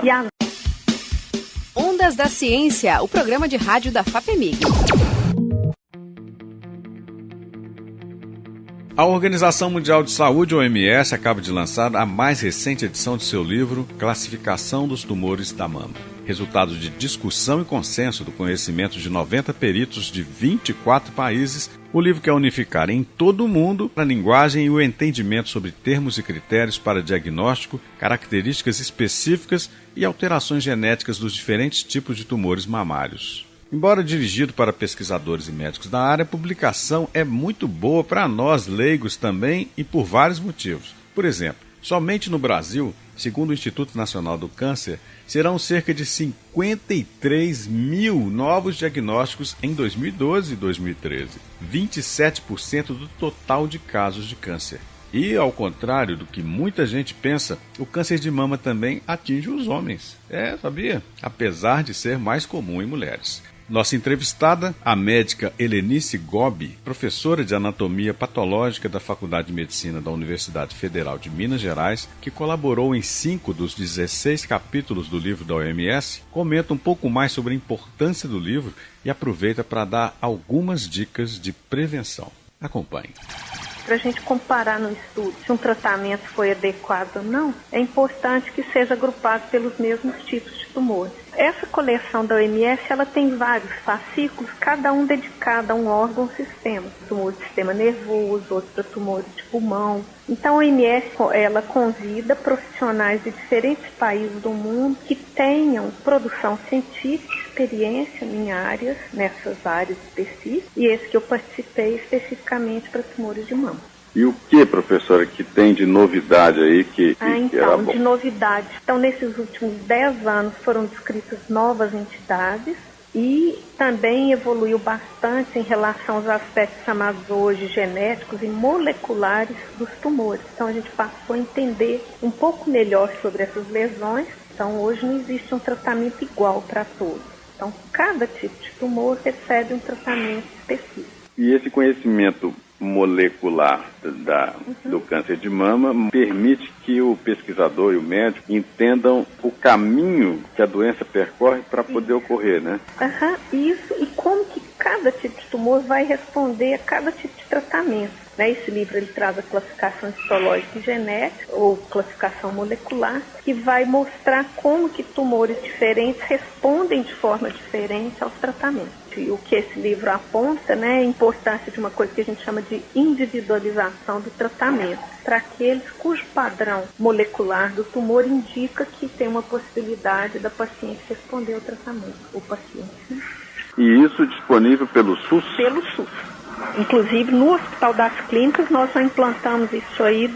E a... Ondas da Ciência, o programa de rádio da FAPEMIG. A Organização Mundial de Saúde, OMS, acaba de lançar a mais recente edição de seu livro Classificação dos Tumores da Mama. Resultado de discussão e consenso do conhecimento de 90 peritos de 24 países, o livro quer unificar em todo o mundo a linguagem e o entendimento sobre termos e critérios para diagnóstico, características específicas e alterações genéticas dos diferentes tipos de tumores mamários. Embora dirigido para pesquisadores e médicos da área, a publicação é muito boa para nós leigos também e por vários motivos. Por exemplo, somente no Brasil, segundo o Instituto Nacional do Câncer, serão cerca de 53 mil novos diagnósticos em 2012 e 2013, 27% do total de casos de câncer. E, ao contrário do que muita gente pensa, o câncer de mama também atinge os homens. Sabia? Apesar de ser mais comum em mulheres. Nossa entrevistada, a médica Helenice Gobi, professora de anatomia patológica da Faculdade de Medicina da Universidade Federal de Minas Gerais, que colaborou em 5 dos 16 capítulos do livro da OMS, comenta um pouco mais sobre a importância do livro e aproveita para dar algumas dicas de prevenção. Acompanhe. Para a gente comparar no estudo se um tratamento foi adequado ou não, é importante que seja agrupado pelos mesmos tipos de tumores. Essa coleção da OMS, ela tem vários fascículos, cada um dedicado a um órgão ou sistema. Tumor do sistema nervoso, outro para tumores de pulmão. Então a OMS, ela convida profissionais de diferentes países do mundo que tenham produção científica, experiência nessas áreas específicas, e esse que eu participei especificamente para tumores de mama. E o que, professora, que tem de novidade aí que era bom? De novidade. Então, nesses últimos 10 anos foram descritas novas entidades e também evoluiu bastante em relação aos aspectos chamados hoje genéticos e moleculares dos tumores. Então, a gente passou a entender um pouco melhor sobre essas lesões. Então, hoje não existe um tratamento igual para todos. Então, cada tipo de tumor recebe um tratamento específico. E esse conhecimento molecular do câncer de mama permite que o pesquisador e o médico entendam o caminho que a doença percorre para poder ocorrer, né? Isso, e como que cada tipo de tumor vai responder a cada tipo de tratamento. Esse livro ele traz a classificação histológica e genética, ou classificação molecular, que vai mostrar como que tumores diferentes respondem de forma diferente aos tratamentos. E o que esse livro aponta, é a importância de uma coisa que a gente chama de individualização do tratamento, para aqueles cujo padrão molecular do tumor indica que tem uma possibilidade da paciente responder ao tratamento, o paciente. E isso disponível pelo SUS? Pelo SUS. Inclusive, no Hospital das Clínicas, nós já implantamos isso aí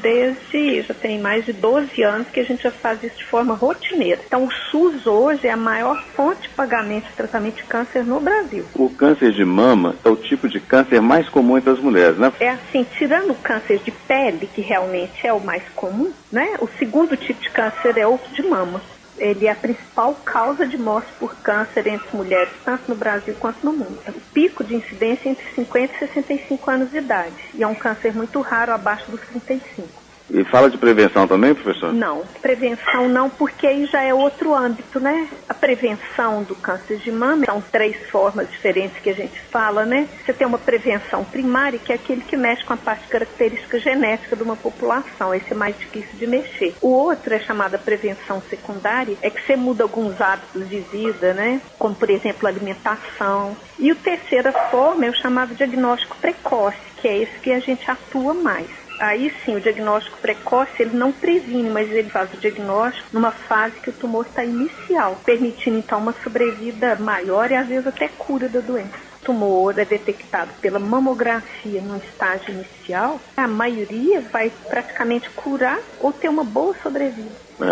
já tem mais de 12 anos que a gente já faz isso de forma rotineira. Então, o SUS hoje é a maior fonte de pagamento de tratamento de câncer no Brasil. O câncer de mama é o tipo de câncer mais comum entre as mulheres, né? É assim, tirando o câncer de pele, que realmente é o mais comum, o segundo tipo de câncer é o de mama. Ele é a principal causa de morte por câncer entre mulheres, tanto no Brasil quanto no mundo. O pico de incidência é entre 50 e 65 anos de idade. E é um câncer muito raro, abaixo dos 35. E fala de prevenção também, professor? Não, prevenção não, porque aí já é outro âmbito, A prevenção do câncer de mama são 3 formas diferentes que a gente fala, Você tem uma prevenção primária, que é aquele que mexe com a parte característica genética de uma população, esse é mais difícil de mexer. O outro é chamada prevenção secundária, é que você muda alguns hábitos de vida, Como, por exemplo, alimentação. E a terceira forma é o chamado diagnóstico precoce, que é esse que a gente atua mais. Aí sim, o diagnóstico precoce, ele não previne, mas ele faz o diagnóstico numa fase que o tumor está inicial, permitindo então uma sobrevida maior e às vezes até cura da doença. O tumor é detectado pela mamografia no estágio inicial, a maioria vai praticamente curar ou ter uma boa sobrevida.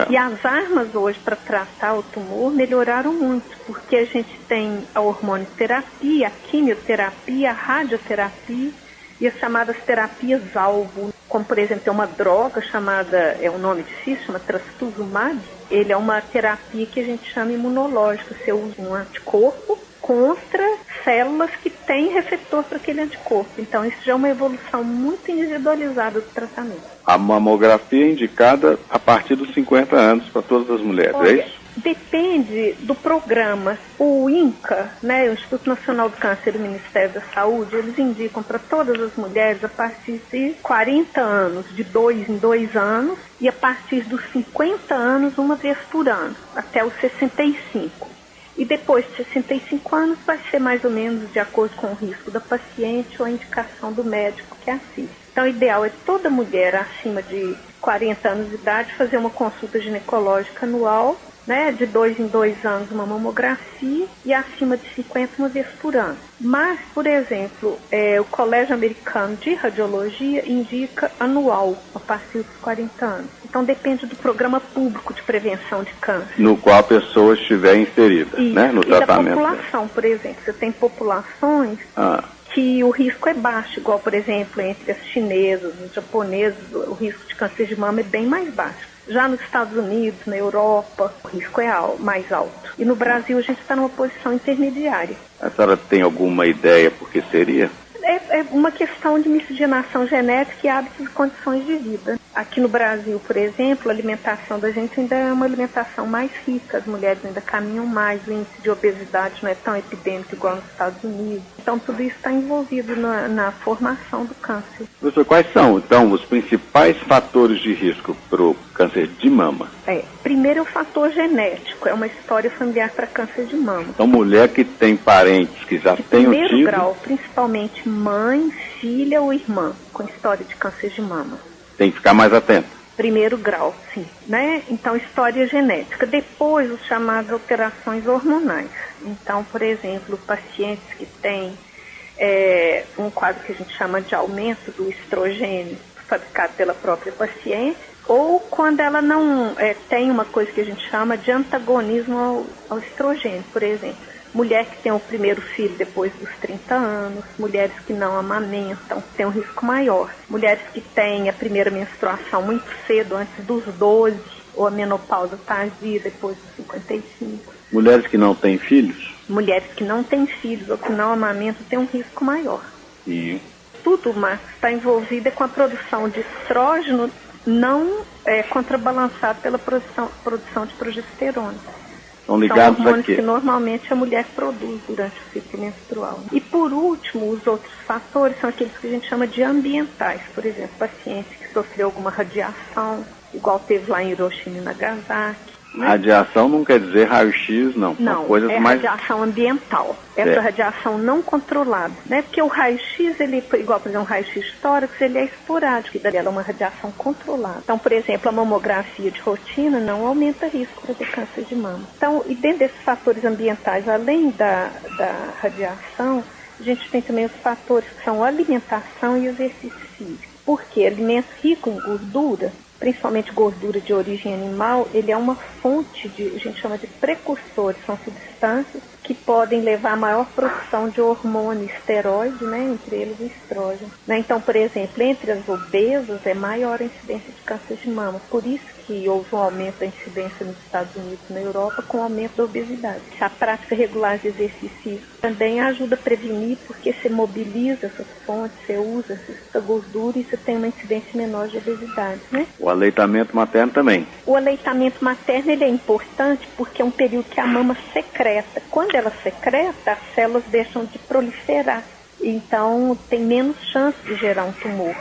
E as armas hoje para tratar o tumor melhoraram muito, porque a gente tem a hormonioterapia, a quimioterapia, a radioterapia, e as chamadas terapias-alvo, como por exemplo tem uma droga chamada, é um nome difícil, chama trastuzumab. Ele é uma terapia que a gente chama imunológica. Você usa um anticorpo contra células que têm receptor para aquele anticorpo. Então, isso já é uma evolução muito individualizada do tratamento. A mamografia é indicada a partir dos 50 anos para todas as mulheres, Olha, é isso? depende do programa. O INCA, né, o Instituto Nacional do Câncer e o Ministério da Saúde, eles indicam para todas as mulheres a partir de 40 anos, de 2 em 2 anos, e a partir dos 50 anos, uma vez por ano, até os 65. E depois de 65 anos vai ser mais ou menos de acordo com o risco da paciente ou a indicação do médico que assiste. Então o ideal é toda mulher acima de 40 anos de idade fazer uma consulta ginecológica anual, né, de 2 em 2 anos uma mamografia e acima de 50 uma vez por ano. Mas, por exemplo, o Colégio Americano de Radiologia indica anual, a partir dos 40 anos. Então depende do programa público de prevenção de câncer. No qual a pessoa estiver inserida, Isso, né, no tratamento. E da população, por exemplo. Você tem populações que o risco é baixo, igual, por exemplo, entre as chinesas, os japoneses, o risco de câncer de mama é bem mais baixo. Já nos Estados Unidos, na Europa, o risco é mais alto. E no Brasil a gente está numa posição intermediária. A senhora tem alguma ideia por que seria? É uma questão de miscigenação genética e hábitos e condições de vida. Aqui no Brasil, por exemplo, a alimentação da gente ainda é uma alimentação mais rica, as mulheres ainda caminham mais, o índice de obesidade não é tão epidêmico igual nos Estados Unidos. Então tudo isso está envolvido na formação do câncer. Professor, quais são, então, os principais fatores de risco para o câncer de mama? Primeiro é o fator genético, é uma história familiar para câncer de mama. Então, mulher que tem parentes que já tenham tido... Primeiro grau, principalmente mãe, filha ou irmã com história de câncer de mama. Tem que ficar mais atento. Primeiro grau, sim, né? Então, história genética. Depois, os chamados alterações hormonais. Então, por exemplo, pacientes que têm um quadro que a gente chama de aumento do estrogênio fabricado pela própria paciente, ou quando ela não tem uma coisa que a gente chama de antagonismo ao estrogênio, por exemplo. Mulher que tem o primeiro filho depois dos 30 anos, mulheres que não amamentam, têm um risco maior. Mulheres que têm a primeira menstruação muito cedo, antes dos 12, ou a menopausa tardia depois dos 55. Mulheres que não têm filhos? Mulheres que não têm filhos ou que não amamentam têm um risco maior. E tudo, Marcos, está envolvido com a produção de estrógeno não contrabalançado pela produção de progesterona. São ligados São hormônios aqui. Que normalmente a mulher produz durante o ciclo menstrual. E por último, os outros fatores são aqueles que a gente chama de ambientais. Por exemplo, pacientes que sofreu alguma radiação, igual teve lá em Hiroshima e Nagasaki. Né? Radiação não quer dizer raio-x, não. Não, são coisas mais... radiação ambiental. Essa radiação não controlada. Né? Porque o raio-x, ele, igual, por exemplo, um raio-x tórax, ele é esporádico, e daí ela é uma radiação controlada. Então, por exemplo, a mamografia de rotina não aumenta risco para ter câncer de mama. Então, e dentro desses fatores ambientais, além da radiação, a gente tem também os fatores que são alimentação e exercício físico. Porque alimentos ricos em gordura, principalmente gordura de origem animal, ele é uma fonte de, a gente chama de precursores, são substâncias que podem levar a maior produção de hormônio esteroide, né, entre eles o estrógeno. Né? Então, por exemplo, entre as obesas é maior a incidência de câncer de mama, por isso que houve um aumento da incidência nos Estados Unidos e na Europa com o aumento da obesidade. A prática regular de exercício também ajuda a prevenir, porque você mobiliza essas fontes, você usa essa gordura e você tem uma incidência menor de obesidade, né? O aleitamento materno também. O aleitamento materno ele é importante porque é um período que a mama secreta. Quando ela secreta, as células deixam de proliferar. Então, tem menos chance de gerar um tumor.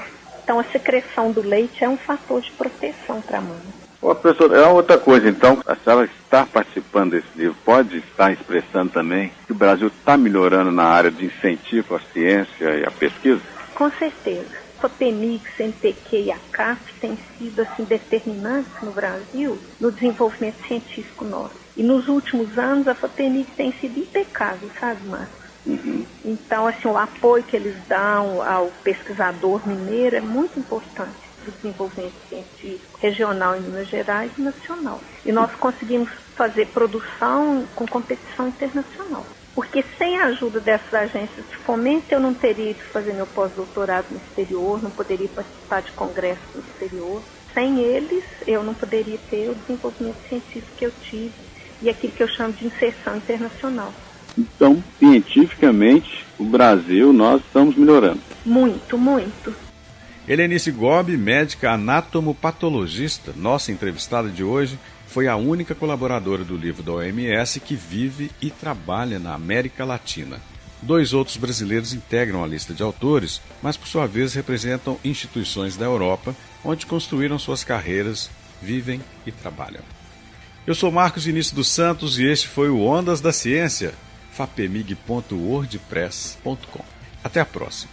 Então, a secreção do leite é um fator de proteção para a mama. Ô, professor, é outra coisa, então, a senhora está participando desse livro, pode estar expressando também que o Brasil está melhorando na área de incentivo à ciência e à pesquisa? Com certeza. A FAPEMIG, CNPq e a CAF têm sido assim, determinantes no Brasil no desenvolvimento científico nosso. E nos últimos anos a FAPEMIG tem sido impecável, sabe, Marcos? Uhum. Então, assim, o apoio que eles dão ao pesquisador mineiro é muito importante para o desenvolvimento científico regional em Minas Gerais e nacional. E nós conseguimos fazer produção com competição internacional. Porque sem a ajuda dessas agências de fomento, eu não teria ido fazer meu pós-doutorado no exterior, não poderia participar de congressos no exterior. Sem eles, eu não poderia ter o desenvolvimento científico que eu tive e aquilo que eu chamo de inserção internacional. Então, cientificamente, o Brasil, nós estamos melhorando. Muito, muito. Helenice Gobi, médica anatomopatologista, nossa entrevistada de hoje, foi a única colaboradora do livro da OMS que vive e trabalha na América Latina. 2 outros brasileiros integram a lista de autores, mas por sua vez representam instituições da Europa, onde construíram suas carreiras, vivem e trabalham. Eu sou Marcos Vinícius dos Santos e este foi o Ondas da Ciência, fapemig.wordpress.com. Até a próxima.